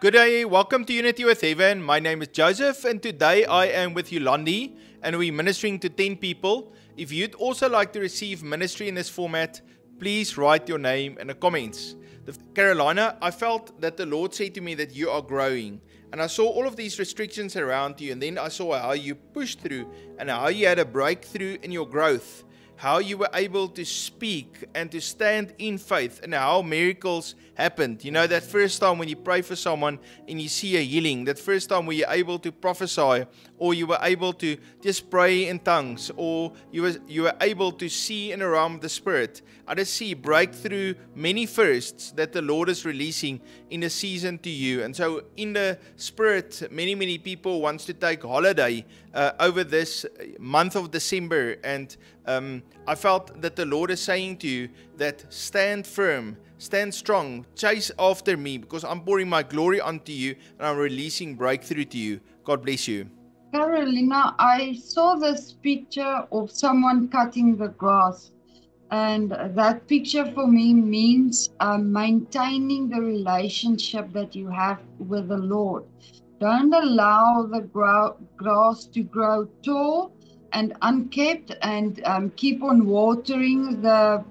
Good day, welcome to Unity with Heaven. My name is Joseph and today I am with Yolandi and we're ministering to 10 people. If you'd also like to receive ministry in this format, please write your name in the comments. Carolina, I felt that the Lord said to me that you are growing. And I saw all of these restrictions around you, and then I saw how you pushed through and how you had a breakthrough in your growth. How you were able to speak and to stand in faith, and how miracles happened. You know, that first time when you pray for someone and you see a healing, that first time where you're able to prophesy, or you were able to just pray in tongues, or you were able to see in the realm of the Spirit. I just see breakthrough, many firsts that the Lord is releasing in the season to you. And so in the Spirit, many people wants to take holiday over this month of December, and I felt that the Lord is saying to you that stand firm, stand strong, chase after me, because I'm pouring my glory onto you and I'm releasing breakthrough to you. God bless you. Carolina, I saw this picture of someone cutting the grass, and that picture for me means maintaining the relationship that you have with the Lord. Don't allow the grass to grow tall and unkept, and keep on watering the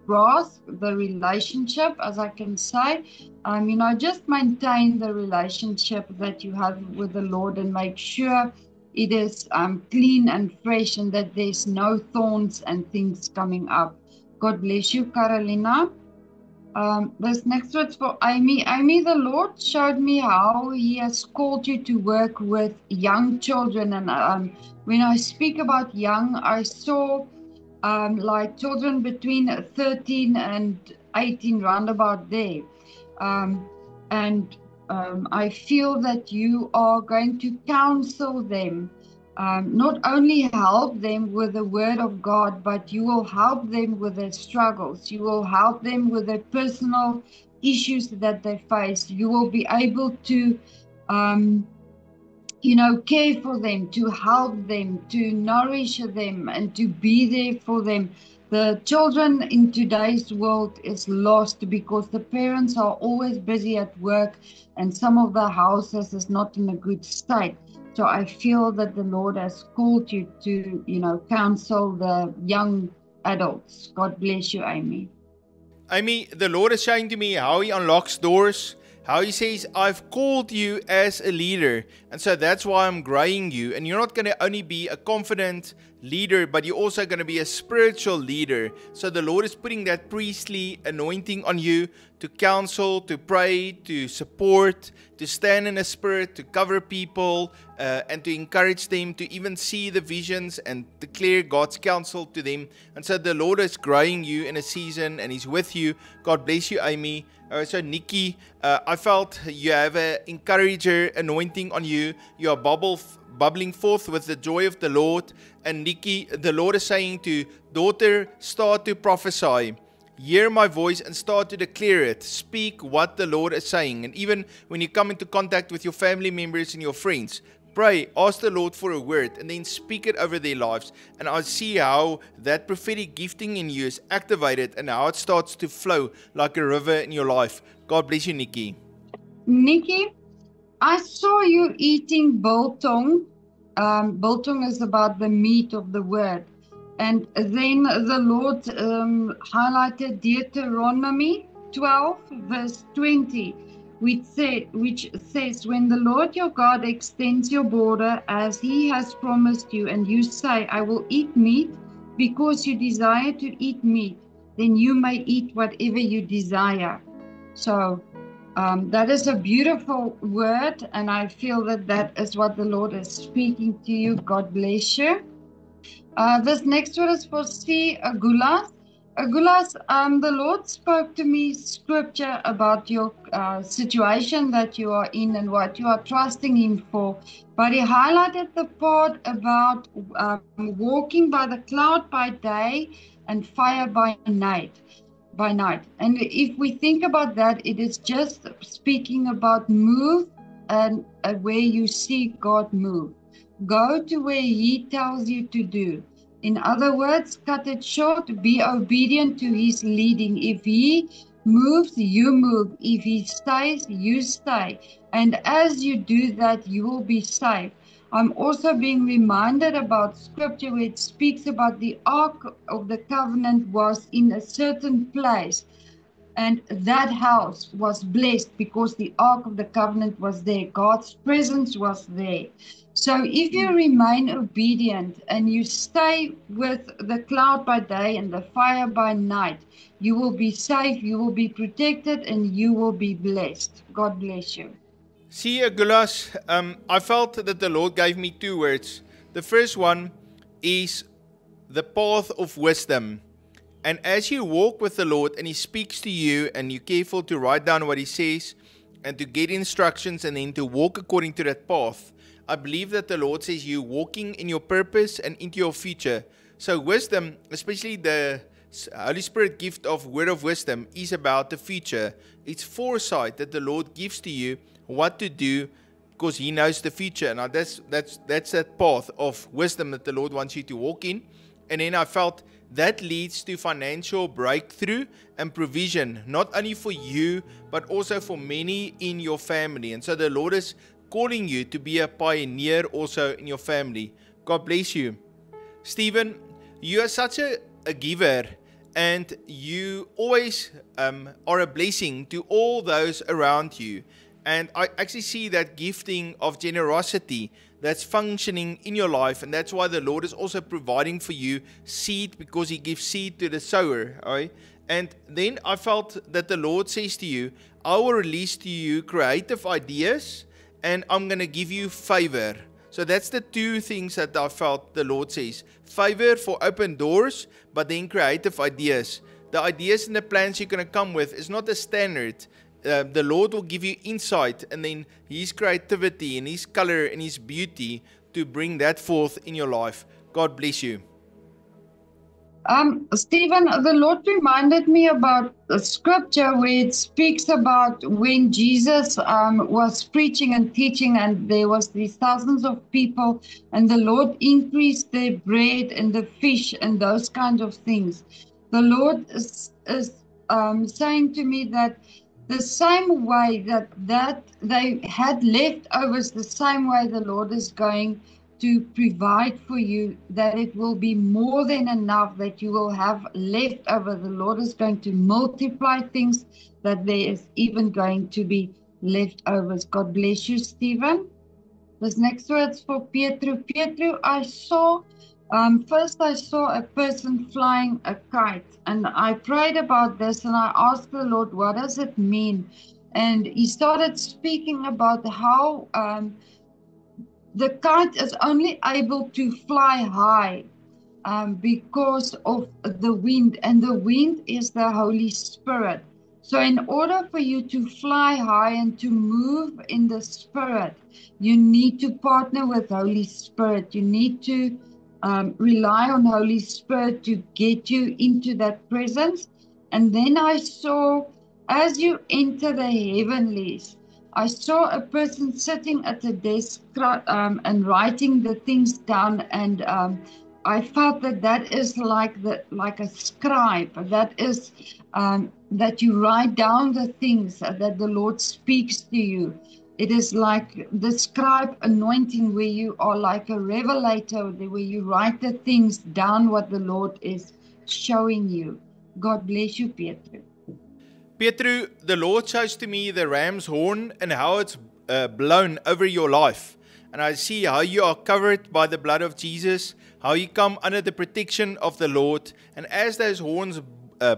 grass, the relationship, as I can say. Just maintain the relationship that you have with the Lord and make sure it is clean and fresh, and that there's no thorns and things coming up. God bless you, Carolina. This next word's for Amy. Amy, the Lord showed me how He has called you to work with young children. And when I speak about young, I saw like children between 13 and 18, roundabout there. I feel that you are going to counsel them. Not only help them with the word of God, but you will help them with their struggles. You will help them with their personal issues that they face. You will be able to, care for them, to help them, to nourish them, and to be there for them. The children in today's world is lost because the parents are always busy at work, and some of the houses is not in a good state. So I feel that the Lord has called you to, counsel the young adults. God bless you, Amy. Amy, the Lord is saying to me how He unlocks doors, how He says, I've called you as a leader, and so that's why I'm growing you. And you're not going to only be a confident leader, but you're also going to be a spiritual leader. So the Lord is putting that priestly anointing on you to counsel, to pray, to support, to stand in the Spirit, to cover people, and to encourage them to even see the visions and declare God's counsel to them. And so the Lord is growing you in a season, and He's with you. God bless you, Amy. So Nikki, I felt you have an encourager anointing on you. You are bubbling forth with the joy of the Lord. And Nikki, the Lord is saying to daughter, start to prophesy. Hear my voice and start to declare it. Speak what the Lord is saying. And even when you come into contact with your family members and your friends, pray, ask the Lord for a word, and then speak it over their lives. And I see how that prophetic gifting in you is activated and how it starts to flow like a river in your life. God bless you, Nikki. Nikki, I saw you eating biltong. Biltong is about the meat of the word. And then the Lord highlighted Deuteronomy 12, verse 20, which says, when the Lord your God extends your border as He has promised you, and you say, I will eat meat, because you desire to eat meat, then you may eat whatever you desire. So that is a beautiful word, and I feel that is what the Lord is speaking to you. God bless you. This next one is for C. Agulas. Agulas, the Lord spoke to me scripture about your situation that you are in and what you are trusting Him for. But He highlighted the part about walking by the cloud by day and fire by night. And if we think about that, it is just speaking about move and where you see God move. Go to where He tells you to do. In other words, cut it short, be obedient to His leading. If He moves, you move. If he stays, you stay. And as you do that, you will be safe. I'm also being reminded about scripture where it speaks about the Ark of the Covenant was in a certain place. And that house was blessed because the Ark of the Covenant was there. God's presence was there. So if you remain obedient and you stay with the cloud by day and the fire by night, you will be safe, you will be protected, and you will be blessed. God bless you. See, Agulas, I felt that the Lord gave me two words. The first one is the path of wisdom. And as you walk with the Lord and He speaks to you and you're careful to write down what He says and to get instructions and then to walk according to that path, I believe that the Lord says you're walking in your purpose and into your future. So wisdom, especially the Holy Spirit gift of word of wisdom, is about the future. It's foresight that the Lord gives to you what to do because He knows the future. Now that's that path of wisdom that the Lord wants you to walk in. And then I felt that leads to financial breakthrough and provision, not only for you, but also for many in your family. And so the Lord is calling you to be a pioneer also in your family. God bless you. Stephen, you are such a giver, and you always are a blessing to all those around you. And I actually see that gifting of generosity that's functioning in your life, and that's why the Lord is also providing for you seed, because He gives seed to the sower. Right? And then I felt that the Lord says to you, I will release to you creative ideas, and I'm going to give you favor. So that's the two things that I felt the Lord says. Favor for open doors, but then creative ideas. The ideas and the plans you're going to come with is not a standard. The Lord will give you insight and then His creativity and His color and His beauty to bring that forth in your life. God bless you. Stephen, the Lord reminded me about a scripture where it speaks about when Jesus was preaching and teaching, and there was these thousands of people, and the Lord increased their bread and the fish and those kinds of things. The Lord is saying to me that the same way that they had leftovers, the same way the Lord is going to provide for you, that it will be more than enough, that you will have leftover. The Lord is going to multiply things, that there is even going to be leftovers. God bless you, Stephen. This next word's for Pietro. Pietro, I saw, first I saw a person flying a kite, and I prayed about this and I asked the Lord, what does it mean? And He started speaking about how the kite is only able to fly high because of the wind, and the wind is the Holy Spirit. So in order for you to fly high and to move in the Spirit, you need to partner with Holy Spirit. You need to rely on Holy Spirit to get you into that presence. And then I saw, as you enter the heavenlies, I saw a person sitting at a desk and writing the things down, and I felt that is like a scribe. That is that you write down the things that the Lord speaks to you. It is like the scribe anointing, where you are like a revelator, where you write the things down what the Lord is showing you. God bless you, Pietro. Pietro, the Lord shows to me the ram's horn and how it's blown over your life. And I see how you are covered by the blood of Jesus, how you come under the protection of the Lord. And as those horns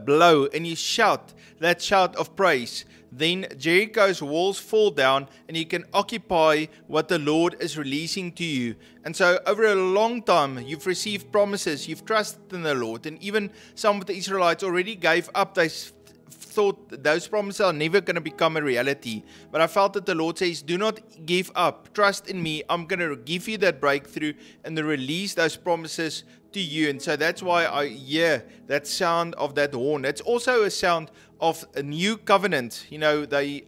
blow and you shout that shout of praise, then Jericho's walls fall down and you can occupy what the Lord is releasing to you. And so over a long time, you've received promises, you've trusted in the Lord. And even some of the Israelites already gave up. They thought those promises are never going to become a reality. But I felt that the Lord says, do not give up. Trust in me. I'm going to give you that breakthrough and to release those promises to you. And so that's why I hear that sound of that horn. It's also a sound of a new covenant. You know, they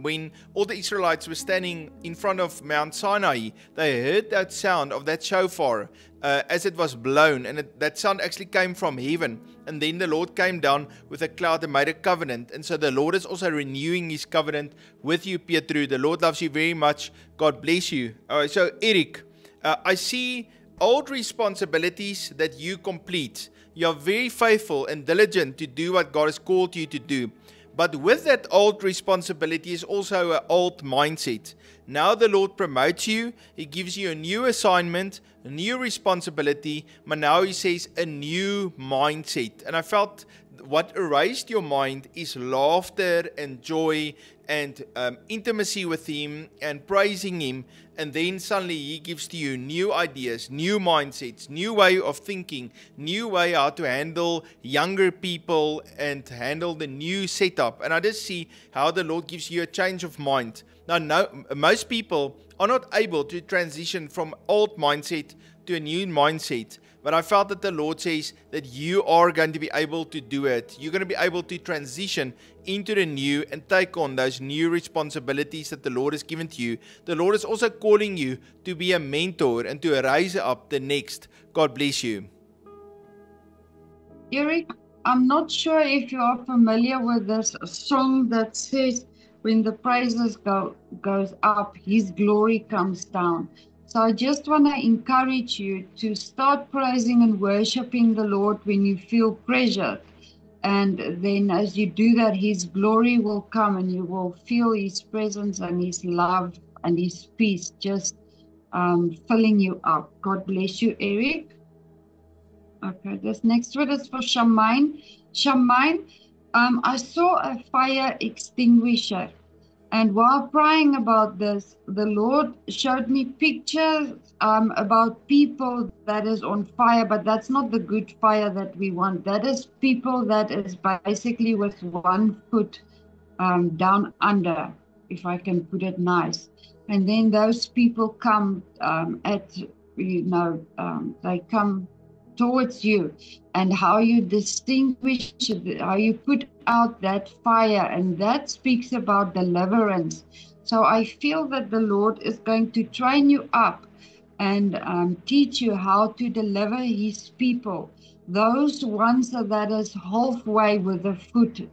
when all the Israelites were standing in front of Mount Sinai, they heard that sound of that shofar as it was blown, and that sound actually came from heaven. And then the Lord came down with a cloud and made a covenant. And so the Lord is also renewing His covenant with you, Pietru. The Lord loves you very much. God bless you. All right, so Eric, I see old responsibilities that you complete. You are very faithful and diligent to do what God has called you to do. But with that old responsibility is also an old mindset. Now the Lord promotes you. He gives you a new assignment, a new responsibility. But now He says a new mindset. And I felt what erased your mind is laughter and joy and intimacy with Him and praising Him. And then suddenly He gives to you new ideas, new mindsets, new way of thinking, new way how to handle younger people and handle the new setup. And I just see how the Lord gives you a change of mind. Now, most people are not able to transition from old mindset to a new mindset. But I felt that the Lord says that you are going to be able to do it. You're going to be able to transition into the new and take on those new responsibilities that the Lord has given to you. The Lord is also calling you to be a mentor and to raise up the next. God bless you. Eric, I'm not sure if you are familiar with this song that says, when the praises goes up, His glory comes down. So I just want to encourage you to start praising and worshiping the Lord when you feel pressured. And then as you do that, His glory will come and you will feel His presence and His love and His peace just filling you up. God bless you, Eric. Okay, this next word is for Shamaine. Shamaine, I saw a fire extinguisher. And while praying about this, the Lord showed me pictures about people that is on fire, but that's not the good fire that we want. That is people that is basically with 1 foot down under, if I can put it nice. And then those people come they come towards you, and how you distinguish, how you put out that fire, and that speaks about deliverance. So I feel that the Lord is going to train you up and teach you how to deliver His people, those ones that is halfway with the foot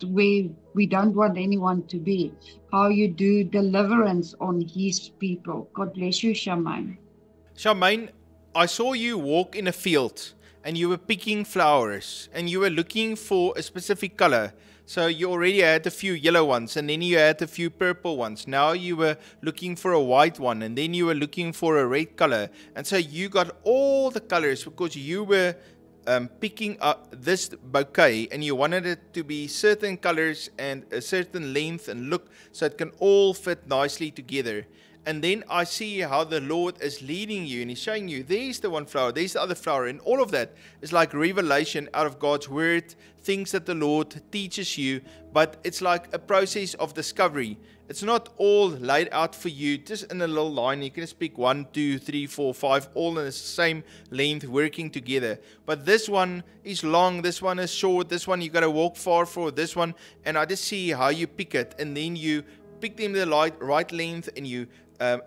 where we don't want anyone to be, how you do deliverance on His people. God bless you, Shamaine. Shamaine, I saw you walk in a field and you were picking flowers and you were looking for a specific color. So you already had a few yellow ones and then you had a few purple ones. Now you were looking for a white one and then you were looking for a red color. And so you got all the colors because you were picking up this bouquet and you wanted it to be certain colors and a certain length and look so it can all fit nicely together. And then I see how the Lord is leading you and He's showing you, there's the one flower, there's the other flower. And all of that is like revelation out of God's word, things that the Lord teaches you. But it's like a process of discovery. It's not all laid out for you just in a little line. You can just pick 1, 2, 3, 4, 5, all in the same length working together. But this one is long, this one is short, this one you got to walk far for, this one. And I just see how you pick it. And then you pick them the right length and you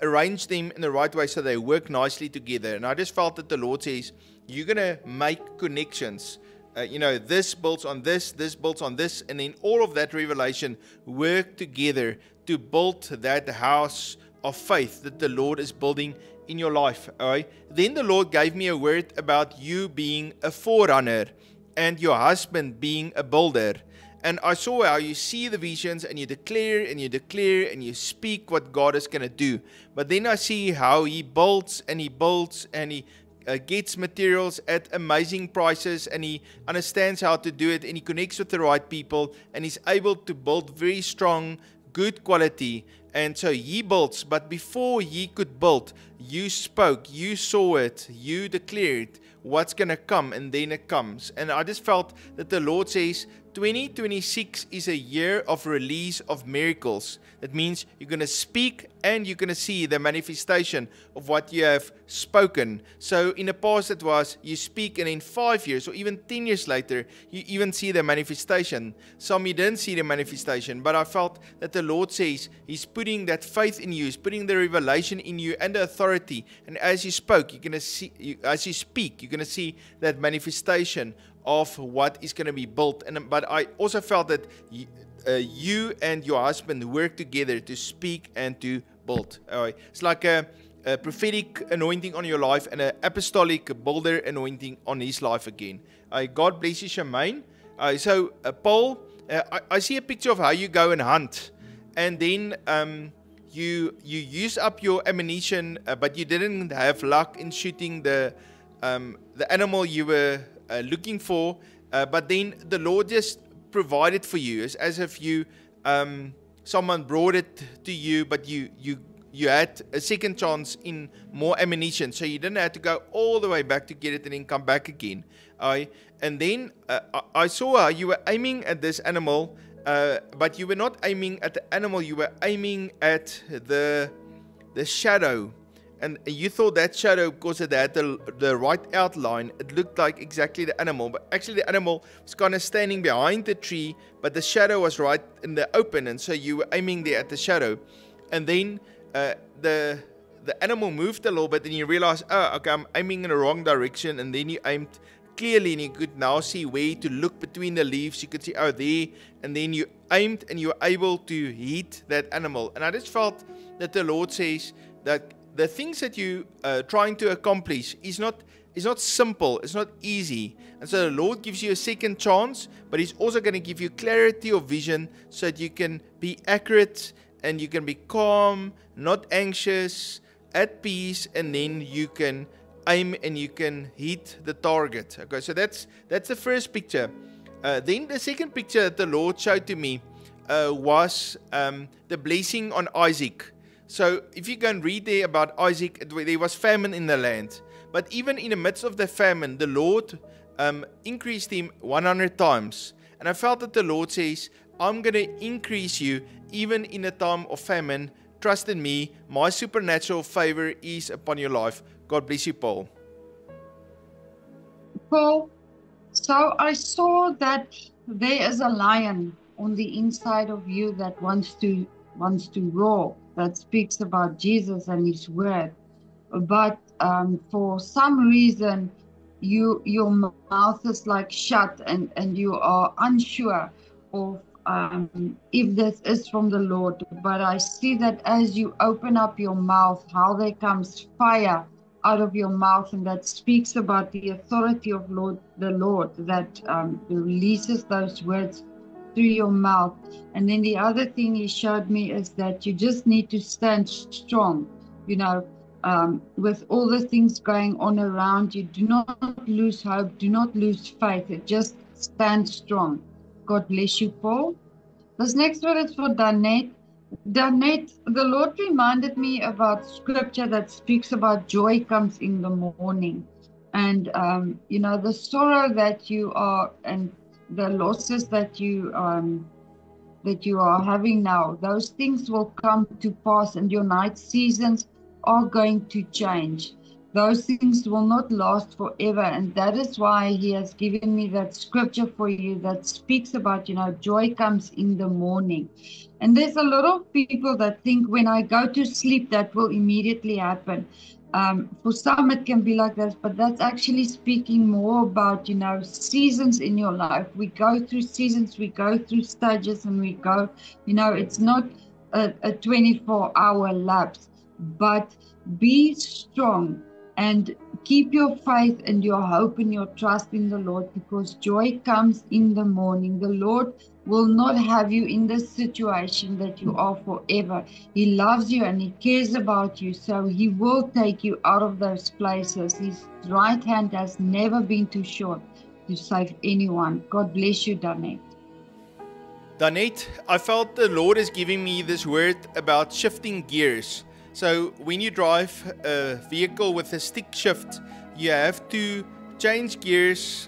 arrange them in the right way so they work nicely together. And I just felt that the Lord says, you're going to make connections. This builds on this builds on this, and then all of that revelation work together to build that house of faith that the Lord is building in your life. All right? Then the Lord gave me a word about you being a forerunner and your husband being a builder. And I saw how you see the visions and you declare and you speak what God is going to do. But then I see how He builds and He gets materials at amazing prices and He understands how to do it and He connects with the right people and He's able to build very strong, good quality And so he builds, but before he could build, you spoke, you saw it, you declared what's going to come, and then it comes. And I just felt that the Lord says 2026 is a year of release of miracles. That means you're going to speak and you're going to see the manifestation of what you have spoken. So in the past it was you speak, and in 5 years or even 10 years later you even see the manifestation. Some you didn't see the manifestation, but I felt that the Lord says He's putting that faith in you, He's putting the revelation in you and the authority. And as you spoke, you're going to see, as you speak, you're going to see that manifestation of what is going to be built. But I also felt that you and your husband work together to speak and to build. It's like a prophetic anointing on your life and an apostolic builder anointing on his life again. God bless you, Shemaine. So Paul, I see a picture of how you go and hunt, and then you use up your ammunition, but you didn't have luck in shooting the animal you were looking for, but then the Lord just provided for you. It's as if you someone brought it to you, but you had a second chance in more ammunition, so you didn't have to go all the way back to get it and then come back again. And then I saw how you were aiming at this animal, but you were not aiming at the animal, you were aiming at the shadow. And you thought that shadow, because it had the right outline, it looked like exactly the animal. But actually the animal was kind of standing behind the tree, but the shadow was right in the open. And so you were aiming there at the shadow. And then the animal moved a little bit, and you realized, oh, okay, I'm aiming in the wrong direction. And then you aimed clearly, and you could now see where to look between the leaves. You could see, oh, there. And then you aimed, and you were able to hit that animal. And I just felt that the Lord says that the things that you are trying to accomplish is not simple, it's not easy. And so the Lord gives you a second chance, but He's also going to give you clarity of vision so that you can be accurate and you can be calm, not anxious, at peace, and then you can aim and you can hit the target. Okay, so that's the first picture. Then the second picture that the Lord showed to me was the blessing on Isaac. So if you go and read there about Isaac, there was famine in the land. But even in the midst of the famine, the Lord increased him 100 times. And I felt that the Lord says, I'm going to increase you even in a time of famine. Trust in me, my supernatural favor is upon your life. God bless you, Paul. Paul, so I saw that there is a lion on the inside of you that wants to roar. That speaks about Jesus and His word, but for some reason your mouth is like shut, and you are unsure of if this is from the Lord. But I see that as you open up your mouth, how there comes fire out of your mouth, and that speaks about the authority of the Lord that releases those words through your mouth. And then the other thing He showed me is that you just need to stand strong, with all the things going on around you. Do not lose hope, do not lose faith, just stand strong. God bless you, Paul. This next word is for Danette. Danette, the Lord reminded me about scripture that speaks about joy comes in the morning. And the sorrow that you are, and the losses that you are having now, those things will come to pass, and your night seasons are going to change. Those things will not last forever, and that is why He has given me that scripture for you that speaks about, joy comes in the morning. And there's a lot of people that think when I go to sleep, that will immediately happen. For some it can be like that, but that's actually speaking more about, seasons in your life. We go through seasons, we go through stages, and we go, it's not a 24-hour lapse, but be strong and keep your faith and your hope and your trust in the Lord, because joy comes in the morning. The Lord will not have you in this situation that you are forever. He loves you and He cares about you, so He will take you out of those places. His right hand has never been too short to save anyone. God bless you, Danette. Danette, I felt the Lord is giving me this word about shifting gears. So when you drive a vehicle with a stick shift, you have to change gears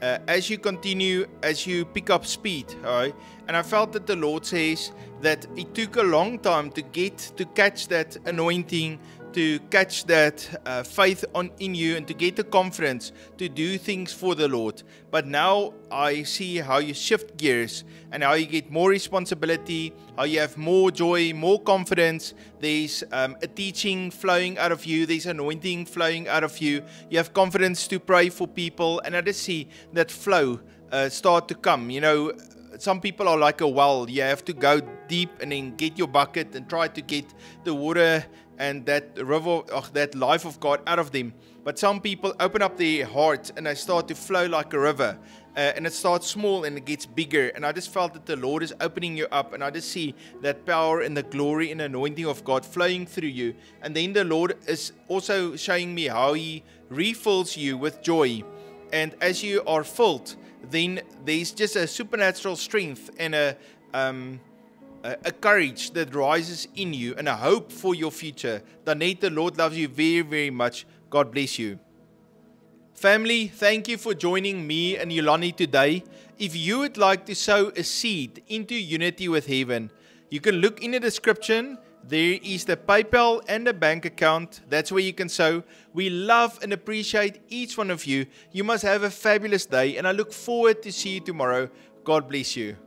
as you continue, as you pick up speed. All right? And I felt that the Lord says that it took a long time to catch that anointing, to catch that faith in you, and to get the confidence to do things for the Lord. But now I see how you shift gears and how you get more responsibility, how you have more joy, more confidence. There's a teaching flowing out of you. There's anointing flowing out of you. You have confidence to pray for people. And I just see that flow start to come. You know, some people are like a well. You have to go deep and then get your bucket and try to get the water and that river, that life of God out of them. But some people open up their heart and they start to flow like a river. And it starts small and it gets bigger. And I just felt that the Lord is opening you up. And I just see that power and the glory and anointing of God flowing through you. And then the Lord is also showing me how He refills you with joy. And as you are filled, then there's just a supernatural strength and a courage that rises in you and a hope for your future. Danette, the Lord loves you very, very much. God bless you. Family, thank you for joining me and Yolani today. If you would like to sow a seed into Unity with Heaven, you can look in the description. There is the PayPal and the bank account. That's where you can sow. We love and appreciate each one of you. You must have a fabulous day, and I look forward to see you tomorrow. God bless you.